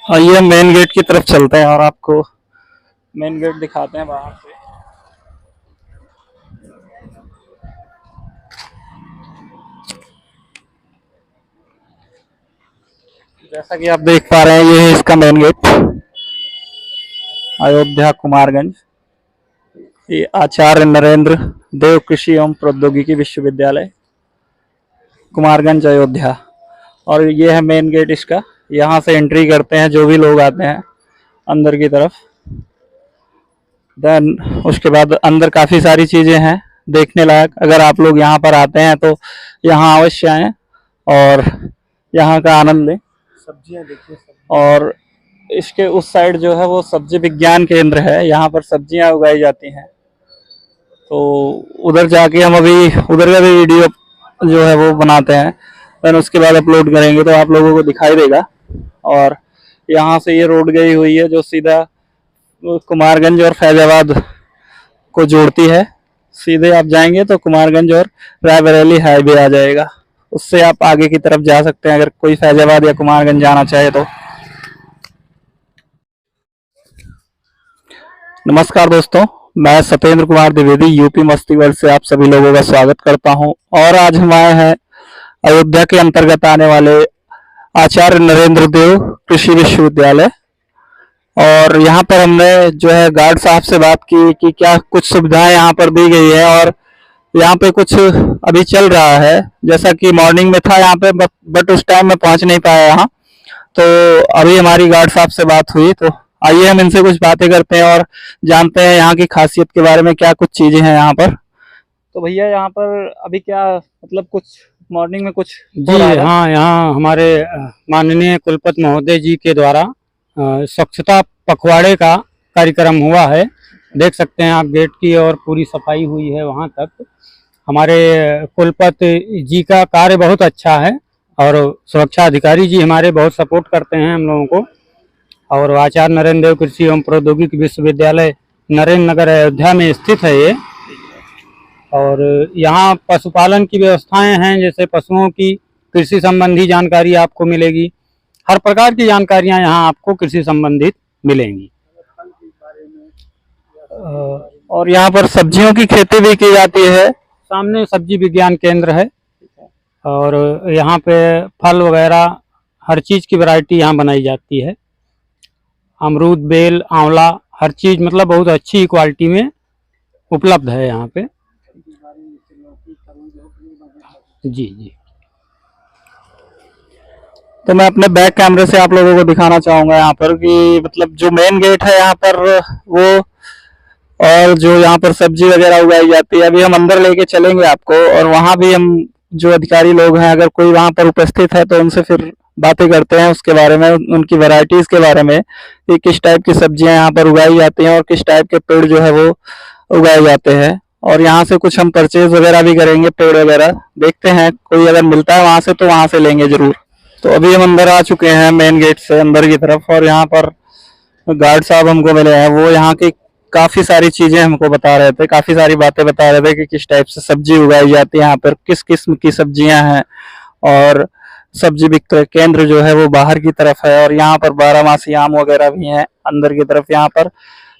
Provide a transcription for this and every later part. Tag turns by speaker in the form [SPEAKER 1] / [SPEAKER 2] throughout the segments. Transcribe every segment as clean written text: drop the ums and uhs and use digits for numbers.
[SPEAKER 1] आइए main gate की तरफ चलते हैं और आपको मेन गेट दिखाते हैं बाहर से। जैसा कि आप देख पा रहे हैं, ये है इसका मेन गेट, अयोध्या कुमारगंज। ये आचार्य नरेंद्र देव कृषि एवं प्रौद्योगिकी विश्वविद्यालय कुमारगंज अयोध्या। और ये है मेन गेट इसका। यहाँ से एंट्री करते हैं जो भी लोग आते हैं अंदर की तरफ। देन उसके बाद अंदर काफ़ी सारी चीज़ें हैं देखने लायक। अगर आप लोग यहाँ पर आते हैं तो यहाँ अवश्य आएँ और यहाँ का आनंद लें।
[SPEAKER 2] सब्जियां देखिए।
[SPEAKER 1] और इसके उस साइड जो है वो सब्जी विज्ञान केंद्र है, यहाँ पर सब्जियां उगाई जाती हैं। तो उधर जाके हम अभी उधर का भी वीडियो जो है वो बनाते हैं, देन उसके बाद अपलोड करेंगे तो आप लोगों को दिखाई देगा। और यहाँ से ये रोड गई हुई है जो सीधा कुमारगंज और फैजाबाद को जोड़ती है। सीधे आप जाएंगे तो कुमारगंज और रायबरेली हाईवे आ जाएगा, उससे आप आगे की तरफ जा सकते हैं अगर कोई फैजाबाद या कुमारगंज जाना चाहे तो। नमस्कार दोस्तों, मैं सत्येंद्र कुमार द्विवेदी यूपी मस्ती वर्ल्ड से आप सभी लोगों का स्वागत करता हूं। और आज हम आए हैं अयोध्या के अंतर्गत आने वाले आचार्य नरेंद्र देव कृषि विश्वविद्यालय। और यहाँ पर हमने जो है गार्ड साहब से बात की कि क्या कुछ सुविधाएं यहाँ पर दी गई है और यहाँ पे कुछ अभी चल रहा है। जैसा कि मॉर्निंग में था यहाँ पे, बट उस टाइम में पहुँच नहीं पाया यहाँ। तो अभी हमारी गार्ड साहब से बात हुई, तो आइए हम इनसे कुछ बातें करते हैं और जानते हैं यहाँ की खासियत के बारे में, क्या कुछ चीजें हैं यहाँ पर। तो भैया यहाँ पर अभी क्या मतलब कुछ मॉर्निंग में कुछ
[SPEAKER 2] जी हाँ, यहाँ हमारे माननीय कुलपति महोदय जी के द्वारा स्वच्छता पखवाड़े का कार्यक्रम हुआ है। देख सकते हैं आप गेट की और पूरी सफाई हुई है वहाँ तक। हमारे कुलपति जी का कार्य बहुत अच्छा है और सुरक्षा अधिकारी जी हमारे बहुत सपोर्ट करते हैं हम लोगों को। और आचार्य नरेंद्र देव कृषि एवं प्रौद्योगिकी विश्वविद्यालय नरेंद्र नगर अयोध्या में स्थित है ये। और यहाँ पशुपालन की व्यवस्थाएं हैं, जैसे पशुओं की कृषि संबंधी जानकारी आपको मिलेगी। हर प्रकार की जानकारियां यहाँ आपको कृषि संबंधित मिलेंगी।
[SPEAKER 1] और यहाँ पर सब्जियों की खेती भी की जाती है।
[SPEAKER 2] सामने सब्जी विज्ञान केंद्र है और यहाँ पे फल वगैरह हर चीज़ की वैरायटी यहाँ बनाई जाती है। अमरूद, बेल, आंवला, हर चीज़ मतलब बहुत अच्छी क्वालिटी में उपलब्ध है यहाँ पे। जी जी।
[SPEAKER 1] तो मैं अपने बैक कैमरे से आप लोगों को दिखाना चाहूँगा यहाँ पर कि मतलब जो मेन गेट है यहाँ पर वो, और जो यहाँ पर सब्जी वगैरह उगाई जाती है। अभी हम अंदर लेके चलेंगे आपको और वहाँ भी हम जो अधिकारी लोग हैं अगर कोई वहाँ पर उपस्थित है तो उनसे फिर बातें करते हैं उसके बारे में, उनकी वैरायटीज़ के बारे में कि किस टाइप की सब्जियां यहाँ पर उगाई जाती हैं और किस टाइप के पेड़ जो है वो उगाए जाते हैं। और यहाँ से कुछ हम परचेज वगैरह भी करेंगे, पेड़ वगैरह देखते हैं कोई अगर मिलता है वहाँ से तो वहाँ से लेंगे जरूर। तो अभी हम अंदर आ चुके हैं मेन गेट से अंदर की तरफ, और यहाँ पर गार्ड साहब हमको मिले हैं। वो यहाँ की काफ़ी सारी चीज़ें हमको बता रहे थे, काफ़ी सारी बातें बता रहे थे कि किस टाइप से सब्जी उगाई जाती है यहाँ पर, किस किस्म की सब्जियां हैं। और सब्जी विक्रय केंद्र जो है वो बाहर की तरफ है और यहाँ पर 12 आम वगैरह भी हैं अंदर की तरफ। यहाँ पर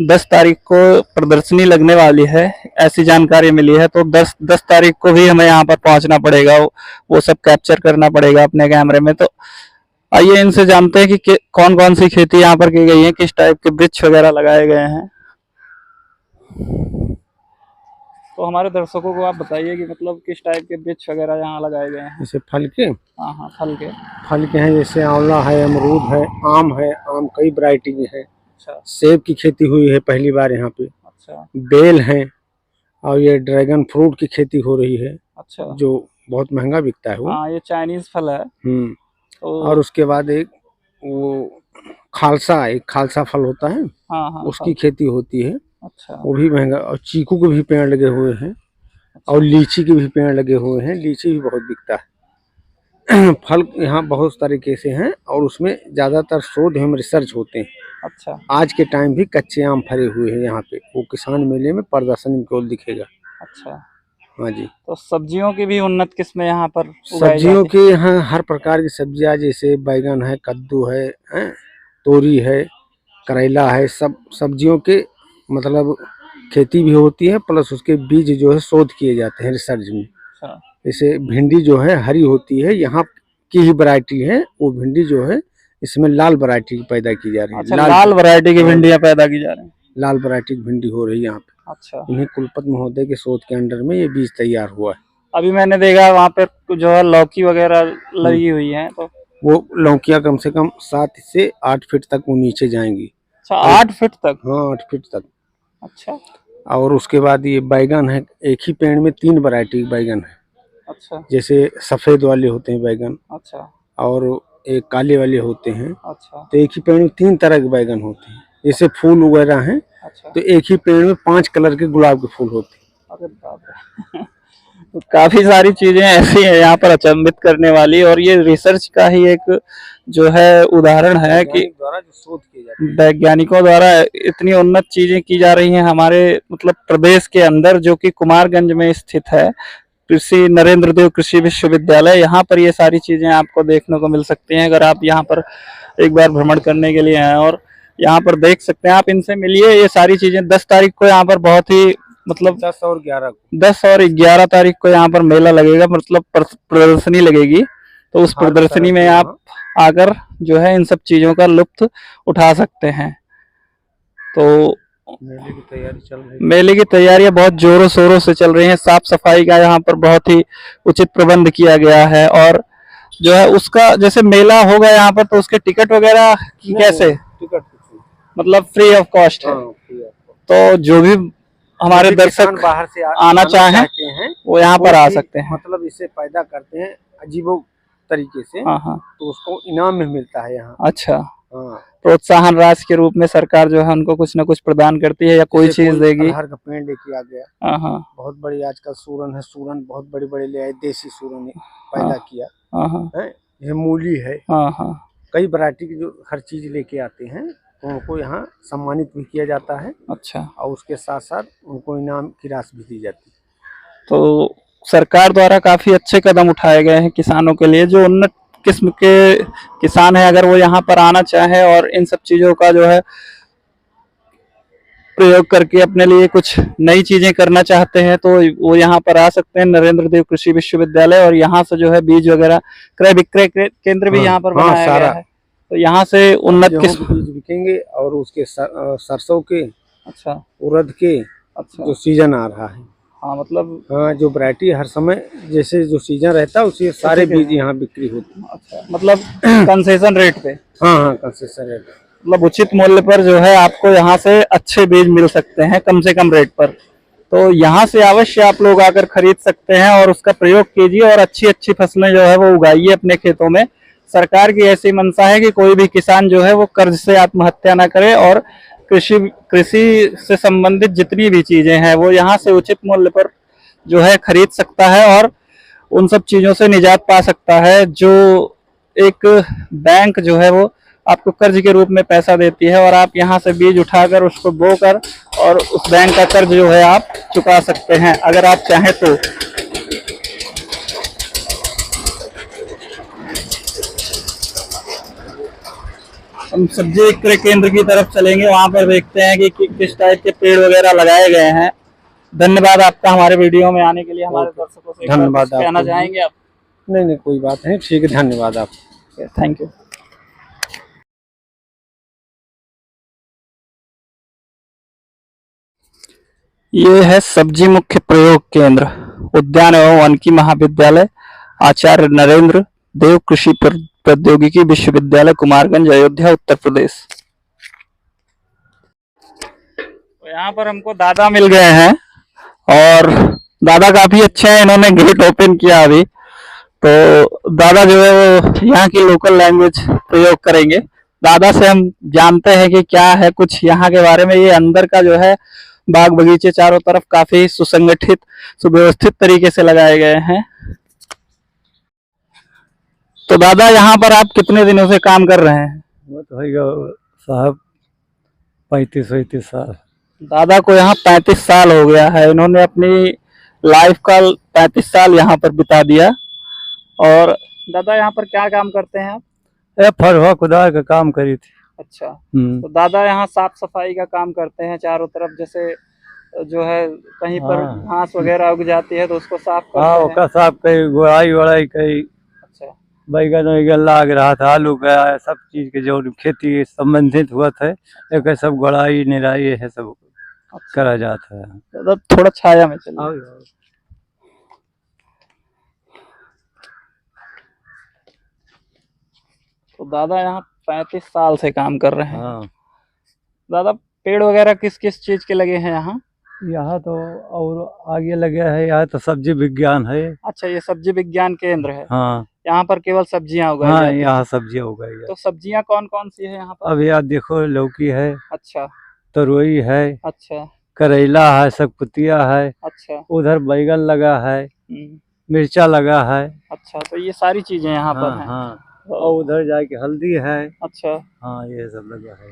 [SPEAKER 1] 10 तारीख को प्रदर्शनी लगने वाली है, ऐसी जानकारी मिली है। तो 10 तारीख को भी हमें यहाँ पर पहुँचना पड़ेगा, वो सब कैप्चर करना पड़ेगा अपने कैमरे में। तो आइए इनसे जानते हैं कि कौन कौन सी खेती यहाँ पर की गई है, किस टाइप के वृक्ष वगैरह लगाए गए हैं। तो हमारे दर्शकों को आप बताइए कि मतलब किस टाइप के वृक्ष वगैरह यहाँ लगाए गए हैं।
[SPEAKER 2] जैसे फल के?
[SPEAKER 1] हाँ हाँ, फल के
[SPEAKER 2] हैं, जैसे आंवला है, अमरूद है, आम कई वैरायटी के हैं।
[SPEAKER 1] अच्छा।
[SPEAKER 2] सेब की खेती हुई है पहली बार यहाँ पे।
[SPEAKER 1] अच्छा।
[SPEAKER 2] बेल है और ये ड्रैगन फ्रूट की खेती हो रही है।
[SPEAKER 1] अच्छा।
[SPEAKER 2] जो बहुत महंगा बिकता है वो।
[SPEAKER 1] हाँ, ये चाइनीज फल है।
[SPEAKER 2] तो और उसके बाद एक खालसा फल होता है।
[SPEAKER 1] हाँ हाँ,
[SPEAKER 2] उसकी खेती होती है।
[SPEAKER 1] अच्छा।
[SPEAKER 2] वो भी महंगा। और चीकू के भी पेड़ लगे हुए हैं। अच्छा। और लीची के भी पेड़ लगे हुए हैं। लीची भी बहुत बिकता है। फल यहाँ बहुत तरीके से हैं और उसमें ज़्यादातर शोध एवं रिसर्च होते हैं।
[SPEAKER 1] अच्छा।
[SPEAKER 2] आज के टाइम भी कच्चे आम फरे हुए हैं यहाँ पे, वो किसान मेले में प्रदर्शनी में दिखेगा।
[SPEAKER 1] अच्छा।
[SPEAKER 2] हाँ जी।
[SPEAKER 1] तो सब्जियों की भी उन्नत किस्में यहाँ पर
[SPEAKER 2] सब्जियों के यहाँ हर प्रकार की सब्जियाँ, जैसे बैगन है, कद्दू है,
[SPEAKER 3] तोरी है, करेला है, सब सब्जियों के मतलब खेती भी होती है, प्लस उसके बीज जो है शोध किए जाते हैं रिसर्च में।
[SPEAKER 1] अच्छा
[SPEAKER 3] जैसे भिंडी जो है हरी होती है, यहाँ की ही वैरायटी है, वो भिंडी जो है इसमें लाल वैरायटी पैदा की जा रही है।
[SPEAKER 1] अच्छा, लाल वैरायटी की भिंडियां पैदा की जा रही हैं।
[SPEAKER 3] लाल वैरायटी की भिंडी हो रही है यहाँ पे।
[SPEAKER 1] अच्छा,
[SPEAKER 3] इन्हीं कुलपत महोदय के शोध के अंडर में ये बीज तैयार हुआ है।
[SPEAKER 1] अभी मैंने देखा वहाँ पे जो है लौकी वगैरह लगी हुई है, तो
[SPEAKER 3] वो लौकियाँ कम से कम 7 से 8 फीट तक वो नीचे जाएंगी।
[SPEAKER 1] अच्छा 8 फीट तक।
[SPEAKER 3] हाँ 8 फीट तक।
[SPEAKER 1] अच्छा
[SPEAKER 3] और उसके बाद ये बैगन है, एक ही पेड़ में 3 वैरायटी बैगन है।
[SPEAKER 1] अच्छा
[SPEAKER 3] जैसे सफेद वाले होते हैं बैगन,
[SPEAKER 1] अच्छा
[SPEAKER 3] और एक काले वाले होते हैं।
[SPEAKER 1] अच्छा
[SPEAKER 3] तो एक ही पेड़ में 3 तरह के बैगन होते हैं। जैसे फूल वगैरह हैं,
[SPEAKER 1] अच्छा।
[SPEAKER 3] तो एक ही पेड़ में 5 कलर के गुलाब के फूल होते हैं।
[SPEAKER 1] अरे बाप रे तो काफी सारी चीजें ऐसी हैं यहाँ पर अचंभित करने वाली, और ये रिसर्च का ही एक जो है उदाहरण है कि
[SPEAKER 3] द्वारा जो शोध किए जाते हैं,
[SPEAKER 1] वैज्ञानिकों द्वारा इतनी उन्नत चीजें की जा रही हैं हमारे मतलब प्रदेश के अंदर, जो कि कुमारगंज में स्थित है कृषि नरेंद्र देव कृषि विश्वविद्यालय। यहाँ पर ये सारी चीजें आपको देखने को मिल सकती हैं अगर आप यहाँ पर एक बार भ्रमण करने के लिए आए। और यहाँ पर देख सकते हैं, आप इनसे मिलिए। ये सारी चीजें 10 तारीख को यहाँ पर बहुत ही मतलब
[SPEAKER 3] 10 और 11 को
[SPEAKER 1] 10 और 11 तारीख को यहाँ पर मेला लगेगा, मतलब प्रदर्शनी लगेगी। तो उस प्रदर्शनी में आप आकर जो है इन सब चीजों का लुत्फ उठा सकते हैं। तो
[SPEAKER 3] मेले की तैयारी चल रही है।
[SPEAKER 1] मेले की तैयारियां बहुत जोरों शोरों से चल रही हैं। साफ सफाई का यहाँ पर बहुत ही उचित प्रबंध किया गया है, और जो है उसका जैसे मेला होगा यहाँ पर, तो उसके टिकट वगैरह की कैसे,
[SPEAKER 3] टिकट
[SPEAKER 1] मतलब फ्री ऑफ कॉस्ट है? तो जो भी हमारे दर्शक
[SPEAKER 3] बाहर से
[SPEAKER 1] आना चाहें
[SPEAKER 3] हैं,
[SPEAKER 1] वो यहाँ पर आ सकते हैं।
[SPEAKER 3] मतलब इसे पैदा करते हैं अजीबो तरीके से,
[SPEAKER 1] हाँ हाँ।
[SPEAKER 3] तो उसको इनाम में मिलता है यहाँ।
[SPEAKER 1] अच्छा,
[SPEAKER 3] हाँ,
[SPEAKER 1] प्रोत्साहन राशि के रूप में सरकार जो है उनको कुछ न कुछ प्रदान करती है या कोई चीज देगी।
[SPEAKER 3] अरहर का पेड़ लेके आ गया,
[SPEAKER 1] हाँ हाँ
[SPEAKER 3] बहुत बड़ी आजकल सूरन है, सूरन बहुत बड़े बड़े ले आए, देसी सूरन पैदा किया
[SPEAKER 1] हाँ हाँ
[SPEAKER 3] है। ये मूली है,
[SPEAKER 1] हाँ हाँ।
[SPEAKER 3] कई वैरायटी की जो हर चीज लेके आते हैं, तो उनको यहाँ सम्मानित भी किया जाता है।
[SPEAKER 1] अच्छा,
[SPEAKER 3] और उसके साथ साथ उनको इनाम की राशि भी दी जाती है।
[SPEAKER 1] तो सरकार द्वारा काफी अच्छे कदम उठाए गए हैं किसानों के लिए। जो उन्नत किस्म के किसान है, अगर वो यहाँ पर आना चाहे और इन सब चीजों का जो है प्रयोग करके अपने लिए कुछ नई चीजें करना चाहते हैं, तो वो यहाँ पर आ सकते हैं, नरेंद्र देव कृषि विश्वविद्यालय। और यहाँ से जो है बीज वगैरह क्रय विक्रय केंद्र भी यहाँ पर बनाया गया है। तो यहाँ से उन्नत किस्म
[SPEAKER 3] बीज बिकेंगे, और उसके सरसों के,
[SPEAKER 1] अच्छा
[SPEAKER 3] उड़द के,
[SPEAKER 1] अच्छा,
[SPEAKER 3] जो सीजन आ रहा है।
[SPEAKER 1] हाँ मतलब
[SPEAKER 3] हाँ, जो वैरायटी हर समय जैसे जो सीजन रहता है उसी सारे बीज यहाँ बिक्री होते हैं।
[SPEAKER 1] अच्छा, मतलब कंसेशन रेट पे।
[SPEAKER 3] हाँ हाँ, कंसेशन रेट,
[SPEAKER 1] मतलब उचित मूल्य पर जो है आपको यहाँ से अच्छे बीज मिल सकते हैं कम से कम रेट पर। तो यहाँ से अवश्य आप लोग आकर खरीद सकते हैं और उसका प्रयोग कीजिए, और अच्छी अच्छी फसलें जो है वो उगाइए अपने खेतों में। सरकार की ऐसी मंशा है कि कोई भी किसान जो है वो कर्ज से आत्महत्या ना करे, और कृषि से संबंधित जितनी भी चीजें हैं वो यहाँ से उचित मूल्य पर जो है खरीद सकता है, और उन सब चीजों से निजात पा सकता है जो एक बैंक जो है वो आपको कर्ज के रूप में पैसा देती है, और आप यहाँ से बीज उठाकर उसको बोकर और उस बैंक का कर्ज जो है आप चुका सकते हैं अगर आप चाहें तो। हम सब्जी विक्रय केंद्र की तरफ चलेंगे, वहां पर देखते हैं कि किस टाइप के पेड़ वगैरह लगाए गए हैं। धन्यवाद आपका हमारे वीडियो में आने के लिए। हमारे दर्शकों से
[SPEAKER 3] धन्यवाद।
[SPEAKER 1] कहना चाहेंगे आप?
[SPEAKER 3] नहीं, कोई बात नहीं, ठीक है, धन्यवाद आप।
[SPEAKER 1] Thank you. ये है सब्जी मुख्य प्रयोग केंद्र, उद्यान एवं वानिकी महाविद्यालय, आचार्य नरेंद्र देव कृषि प्रौद्योगिकी विश्वविद्यालय, कुमारगंज, अयोध्या, उत्तर प्रदेश। तो यहाँ पर हमको दादा मिल गए हैं, और दादा काफी अच्छे हैं। इन्होंने गेट ओपन किया अभी, तो दादा जो है वो यहाँ की लोकल लैंग्वेज प्रयोग करेंगे। दादा से हम जानते हैं कि क्या है कुछ यहाँ के बारे में। ये अंदर का जो है बाग बगीचे चारों तरफ काफी सुसंगठित सुव्यवस्थित तरीके से लगाए गए हैं। तो दादा यहाँ पर आप कितने दिनों से काम कर रहे हैं?
[SPEAKER 2] वो तो है साहब 35-35 साल।
[SPEAKER 1] दादा को यहाँ 35 साल हो गया है। इन्होंने अपनी लाइफ का 35 साल यहाँ पर बिता दिया। और दादा यहाँ पर क्या काम करते हैं आप?
[SPEAKER 2] फरवा खुदार का काम करी थी।
[SPEAKER 1] अच्छा,
[SPEAKER 4] हम्म।
[SPEAKER 1] तो दादा यहाँ साफ सफाई का काम करते हैं चारों तरफ, जैसे जो है कहीं पर
[SPEAKER 4] हाँ।
[SPEAKER 1] घास वगैरह उग जाती है तो उसको साफ
[SPEAKER 4] हाँ
[SPEAKER 1] करते हैं।
[SPEAKER 4] ओका साहब कई गुड़ाई वड़ाई कई
[SPEAKER 1] अच्छा,
[SPEAKER 4] बैगन वैगन लाग रहा था, आलू का सब चीज के जो खेती के संबंधित हुआ था एक सब गुड़ाई निराई है सब
[SPEAKER 1] अच्छा।
[SPEAKER 4] करा जाता है।
[SPEAKER 1] दादा थोड़ा छाया में चलिए। तो दादा यहाँ 35 साल से काम कर रहे हैं।
[SPEAKER 4] हाँ
[SPEAKER 1] दादा पेड़ वगैरह किस किस चीज के लगे हैं यहाँ?
[SPEAKER 4] यहाँ तो और आगे लगे है, यहाँ तो सब्जी विज्ञान है।
[SPEAKER 1] अच्छा, ये सब्जी विज्ञान केंद्र है।
[SPEAKER 4] हाँ
[SPEAKER 1] यहाँ पर केवल सब्जियां उगाई
[SPEAKER 4] हाँ
[SPEAKER 1] जाती हैं।
[SPEAKER 4] यहाँ सब्जियाँ उगाई है।
[SPEAKER 1] तो सब्जियां कौन कौन सी है यहाँ पर?
[SPEAKER 4] अब यार देखो लौकी है,
[SPEAKER 1] अच्छा
[SPEAKER 4] तरोई है,
[SPEAKER 1] अच्छा
[SPEAKER 4] करेला है, सकपुतिया है,
[SPEAKER 1] अच्छा।
[SPEAKER 4] उधर बैगन लगा है, मिर्चा लगा है।
[SPEAKER 1] अच्छा, तो ये सारी चीजें यहाँ पर
[SPEAKER 4] हाँ
[SPEAKER 1] हैं।
[SPEAKER 4] हाँ और उधर जाके हल्दी है।
[SPEAKER 1] अच्छा,
[SPEAKER 4] हाँ ये सब लगा है।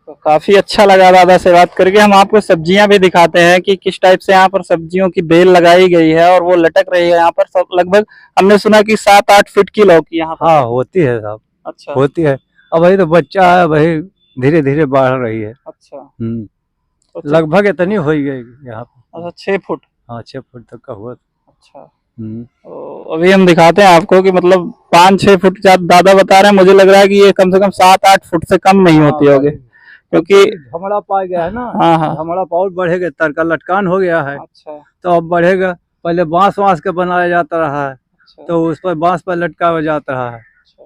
[SPEAKER 1] तो काफी अच्छा लगा दादा से बात करके। हम आपको सब्जियां भी दिखाते हैं कि किस टाइप से यहाँ पर सब्जियों की बेल लगाई गई है और वो लटक रही है यहाँ पर। सब लगभग हमने सुना कि 7-8 फीट की लौकी यहाँ पर।
[SPEAKER 4] हाँ होती है साहब,
[SPEAKER 1] अच्छा
[SPEAKER 4] होती है। अब वही तो बच्चा है, वही धीरे धीरे बढ़ रही है।
[SPEAKER 1] अच्छा।
[SPEAKER 4] तो
[SPEAKER 1] तो
[SPEAKER 4] लगभग इतनी हो ही गई यहाँ पर।
[SPEAKER 1] अच्छा 6 फुट।
[SPEAKER 4] हाँ 6 फुट तक का हुआ।
[SPEAKER 1] अच्छा, तो अभी हम दिखाते हैं आपको कि मतलब 5-6 फुट दादा बता रहे हैं। मुझे लग रहा है कि ये कम से कम 7-8 फुट से कम नहीं होती होगी, क्योंकि
[SPEAKER 4] धमड़ा पा गया है ना।
[SPEAKER 1] हाँ हाँ।
[SPEAKER 4] धमड़ा पाउड बढ़ेगा, तरका लटकान हो गया है
[SPEAKER 1] अच्छा
[SPEAKER 4] तो अब बढ़ेगा। पहले बांस वांस के बनाया जाता रहा है
[SPEAKER 1] अच्छा।
[SPEAKER 4] तो उस पर बांस पर लटकाया जाता रहा है।
[SPEAKER 1] अच्छा।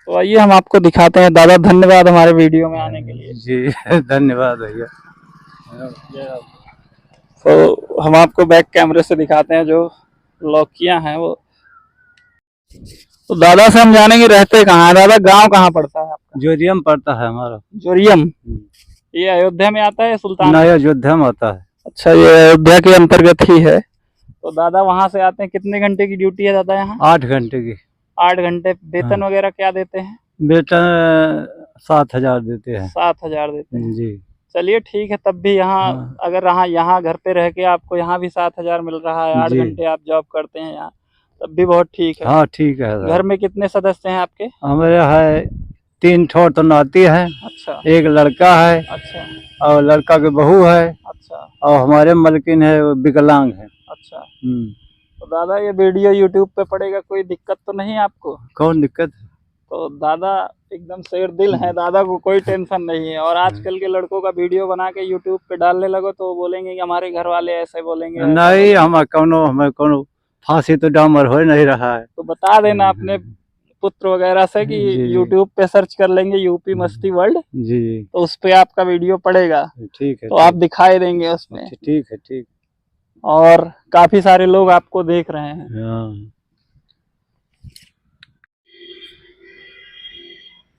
[SPEAKER 1] तो आइए हम आपको दिखाते हैं। दादा धन्यवाद हमारे वीडियो में आने के लिए।
[SPEAKER 4] जी धन्यवाद भैया।
[SPEAKER 1] तो हम आपको बैक कैमरे से दिखाते हैं जो लौकियां हैं वो। तो दादा से हम जानेंगे रहते कहाँ है। दादा गांव कहाँ पड़ता है आपका?
[SPEAKER 4] जोरियम पड़ता है हमारा।
[SPEAKER 1] जोरियम, ये अयोध्या में आता है सुल्तान?
[SPEAKER 4] नया अयोध्या में आता है।
[SPEAKER 1] अच्छा, ये अयोध्या के अंतर्गत ही है। तो दादा वहां से आते हैं, कितने घंटे की ड्यूटी है दादा यहाँ?
[SPEAKER 4] 8 घंटे की।
[SPEAKER 1] 8 घंटे। वेतन वगैरह क्या देते हैं?
[SPEAKER 4] वेतन 7,000 देते हैं।
[SPEAKER 1] 7,000 देते हैं
[SPEAKER 4] जी।
[SPEAKER 1] चलिए ठीक है। तब भी यहाँ
[SPEAKER 4] हाँ।
[SPEAKER 1] अगर यहाँ घर पे रह के आपको यहाँ भी 7,000 मिल रहा है, 8
[SPEAKER 4] जी।
[SPEAKER 1] घंटे आप जॉब करते हैं यहाँ, तब भी बहुत ठीक है।
[SPEAKER 4] हाँ ठीक है।
[SPEAKER 1] घर में कितने सदस्य हैं आपके?
[SPEAKER 4] हमारे है 3 ठोर तो नाती है,
[SPEAKER 1] अच्छा
[SPEAKER 4] एक लड़का है
[SPEAKER 1] अच्छा
[SPEAKER 4] और लड़का के बहू है
[SPEAKER 1] अच्छा
[SPEAKER 4] और हमारे मलकिन है वो विकलांग है।
[SPEAKER 1] अच्छा। तो दादा ये वीडियो यूट्यूब पे पड़ेगा, कोई दिक्कत तो नहीं आपको?
[SPEAKER 4] कौन दिक्कत?
[SPEAKER 1] तो दादा एकदम शेर दिल है, दादा को कोई टेंशन नहीं है। और आजकल के लड़कों का वीडियो बना के यूट्यूब पे डालने लगो तो बोलेंगे कि हमारे घर वाले ऐसे बोलेंगे।
[SPEAKER 4] नहीं हमें कोनो फांसी तो डामर हो नहीं रहा है।
[SPEAKER 1] तो बता देना अपने पुत्र वगैरह से कि
[SPEAKER 4] जी।
[SPEAKER 1] यूट्यूब पे सर्च कर लेंगे यूपी मस्ती वर्ल्ड,
[SPEAKER 4] जी
[SPEAKER 1] तो उस पे आपका वीडियो पड़ेगा,
[SPEAKER 4] ठीक है।
[SPEAKER 1] तो आप दिखाई देंगे उसमें।
[SPEAKER 4] ठीक है ठीक।
[SPEAKER 1] और काफी सारे लोग आपको देख रहे हैं।
[SPEAKER 4] हाँ।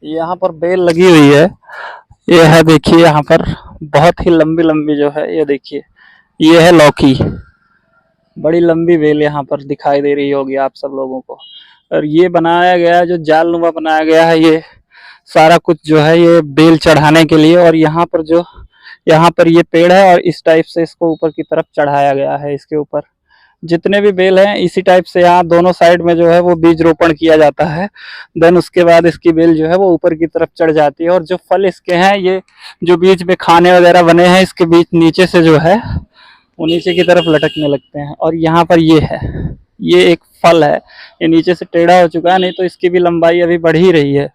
[SPEAKER 1] यहाँ पर बेल लगी हुई है, ये है देखिए यहाँ पर बहुत ही लंबी लंबी जो है, ये देखिए ये है लौकी। बड़ी लंबी बेल यहाँ पर दिखाई दे रही होगी आप सब लोगों को। और ये बनाया गया है, जो जाल नुमा बनाया गया है, ये सारा कुछ जो है ये बेल चढ़ाने के लिए। और यहाँ पर ये पेड़ है और इस टाइप से इसको ऊपर की तरफ चढ़ाया गया है। इसके ऊपर जितने भी बेल हैं इसी टाइप से यहाँ दोनों साइड में जो है वो बीज रोपण किया जाता है। देन उसके बाद इसकी बेल जो है वो ऊपर की तरफ चढ़ जाती है। और जो फल इसके हैं, ये जो बीच में खाने वगैरह बने हैं, इसके बीच नीचे से जो है वो नीचे की तरफ लटकने लगते हैं। और यहाँ पर ये है, ये एक फल है, ये नीचे से टेढ़ा हो चुका है, नहीं तो इसकी भी लंबाई अभी बढ़ ही रही है।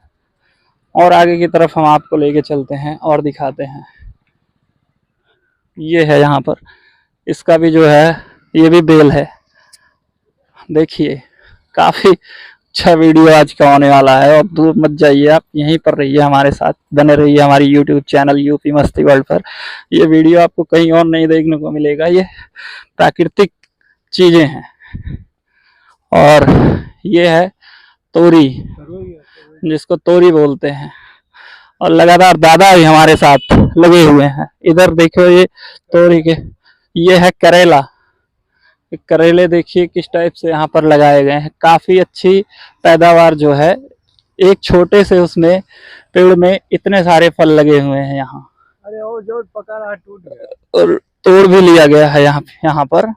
[SPEAKER 1] और आगे की तरफ हम आपको लेके चलते हैं और दिखाते हैं। ये है यहाँ पर, इसका भी जो है ये भी बेल है। देखिए काफी अच्छा वीडियो आज का होने वाला है। और दूर मत जाइए, आप यहीं पर रहिए, हमारे साथ बने रहिए हमारी यूट्यूब चैनल यूपी मस्ती वर्ल्ड पर। ये वीडियो आपको कहीं और नहीं देखने को मिलेगा, ये प्राकृतिक चीजें हैं। और ये है तोरी, जिसको तोरी बोलते हैं। और लगातार दादा भी हमारे साथ लगे हुए हैं। इधर देखो ये तोरी के, ये है करेला। करेले देखिए किस टाइप से यहाँ पर लगाए गए हैं। काफी अच्छी पैदावार जो है, एक छोटे से उसमें पेड़ में इतने सारे फल लगे हुए हैं यहाँ।
[SPEAKER 4] अरे वो जो पका रहा टूट गया
[SPEAKER 1] और तोड़ भी लिया गया है यहाँ पर।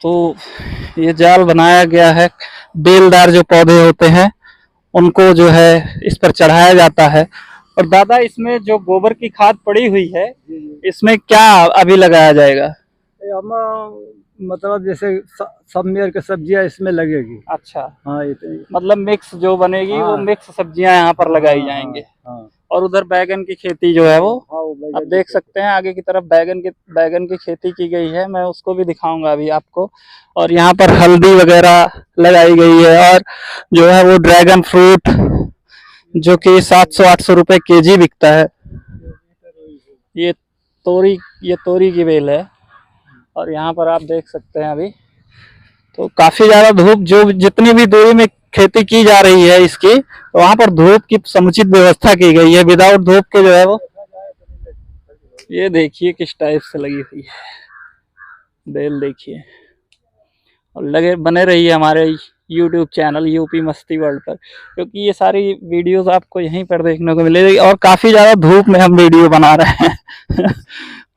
[SPEAKER 1] तो ये जाल बनाया गया है, बेलदार जो पौधे होते हैं उनको जो है इस पर चढ़ाया जाता है। और दादा, इसमें जो गोबर की खाद पड़ी हुई है, इसमें क्या अभी लगाया जाएगा?
[SPEAKER 4] मतलब जैसे सब मेर के सब्जियां इसमें लगेगी।
[SPEAKER 1] अच्छा,
[SPEAKER 4] हाँ ये
[SPEAKER 1] मतलब मिक्स जो बनेगी वो
[SPEAKER 4] हाँ।
[SPEAKER 1] मिक्स सब्जियां यहाँ पर लगाई जाएंगे।
[SPEAKER 4] हाँ
[SPEAKER 1] और उधर बैगन की खेती जो है वो
[SPEAKER 4] हाँ
[SPEAKER 1] आप देख सकते हैं, आगे की तरफ बैगन की खेती की गई है, मैं उसको भी दिखाऊंगा अभी आपको। और यहाँ पर हल्दी वगैरह लगाई गई है, और जो है वो ड्रैगन फ्रूट जो कि 700-800 रुपए केजी बिकता है। ये तोरी की बेल है। और यहाँ पर आप देख सकते हैं अभी तो काफी ज्यादा धूप, जो जितनी भी दूरी में खेती की जा रही है इसकी, तो वहां पर धूप की समुचित व्यवस्था की गई है। विदाउट धूप के जो है वो, ये देखिए किस टाइप से लगी हुई है बेल, देखिए। और लगे बने रहिए हमारे YouTube चैनल यूपी मस्ती वर्ल्ड पर, क्योंकि ये सारी वीडियोस आपको यहीं पर देखने को मिलेगी। और काफी ज्यादा धूप में हम वीडियो बना रहे हैं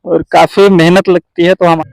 [SPEAKER 1] और काफी मेहनत लगती है, तो हम